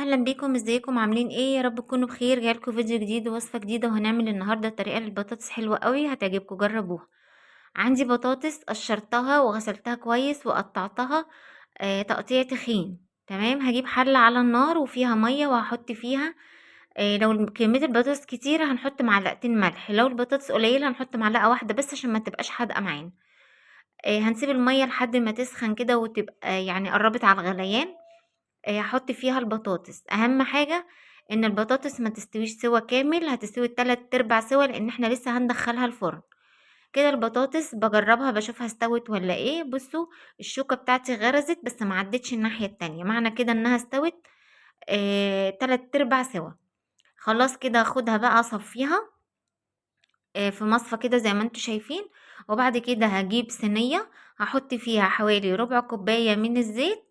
اهلا بيكم، ازيكم؟ عاملين ايه؟ يا رب تكونوا بخير. جايلكم فيديو جديد ووصفه جديده، وهنعمل النهارده طريقه للبطاطس حلوه قوي هتعجبكم. جربوها. عندي بطاطس قشرتها وغسلتها كويس وقطعتها تقطيع تخين. تمام. هجيب حله على النار وفيها ميه وهحط فيها لو كميه البطاطس كتير هنحط معلقتين ملح، لو البطاطس قليله هنحط معلقه واحده بس عشان ما تبقاش حادقه معانا. هنسيب الميه لحد ما تسخن كده وتبقى يعني قربت على الغليان. هحط فيها البطاطس. اهم حاجة ان البطاطس ما تستويش سوا كامل، هتستوي 3/4 سوا لان احنا لسه هندخلها الفرن. كده البطاطس بجربها بشوفها استوت ولا ايه. بصوا، الشوكة بتاعتي غرزت بس ما عدتش الناحية التانية، معنى كده انها استوت 3/4 سوا. خلاص كده اخدها بقى اصفيها في مصفى كده زي ما انتوا شايفين. وبعد كده هجيب صينية هحط فيها حوالي ربع كوباية من الزيت،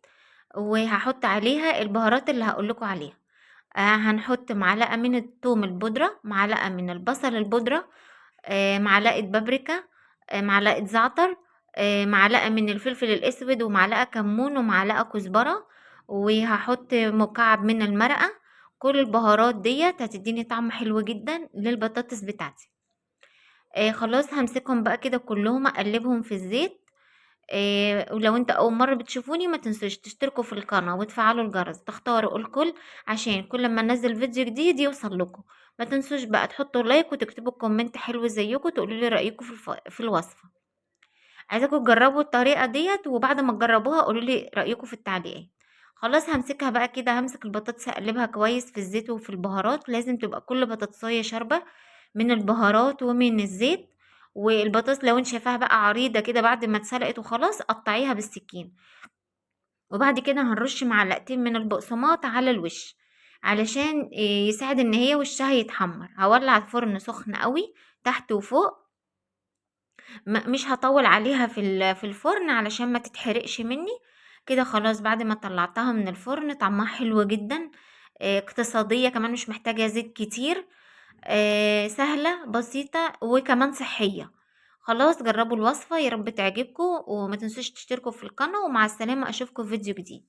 وهحط عليها البهارات اللي هقولكوا عليها. هنحط معلقة من الثوم البودرة، معلقة من البصل البودرة، معلقة بابريكا، معلقة زعتر، معلقة من الفلفل الأسود، ومعلقة كمون، ومعلقة كزبرة، وهحط مكعب من المرقة. كل البهارات ديت هتديني طعم حلو جدا للبطاطس بتاعتي. خلاص همسكهم بقى كده كلهم اقلبهم في الزيت. ولو انت اول مرة بتشوفوني ما تنسوش تشتركوا في القناة وتفعلوا الجرس، تختاروا الكل عشان كل ما انزل فيديو جديد يوصل لكم. ما تنسوش بقى تحطوا لايك وتكتبوا كومنت حلو زيكم، تقولوا لي رأيكم في الوصفة. عايزاكم تجربوا الطريقة ديت، وبعد ما تجربوها قولوا لي رأيكم في التعليقات. خلاص همسكها بقى كده، همسك البطاطس اقلبها كويس في الزيت وفي البهارات. لازم تبقى كل بطاطساية شاربة من البهارات ومن الزيت. والبطاطس لو انت شايفاها بقى عريضة كده بعد ما اتسلقت وخلاص قطعيها بالسكين. وبعد كده هنرش معلقتين من البقسماط على الوش علشان يساعد ان هي وشها يتحمر. هولع الفرن سخن قوي تحت وفوق. مش هطول عليها في الفرن علشان ما تتحرقش مني. كده خلاص بعد ما طلعتها من الفرن طعمها حلو جدا. اقتصادية كمان، مش محتاجة زيت كتير. سهلة بسيطة وكمان صحية. خلاص جربوا الوصفة، يا رب تعجبكم، وما تنسوش تشتركوا في القناة. ومع السلامة، اشوفكم في فيديو جديد.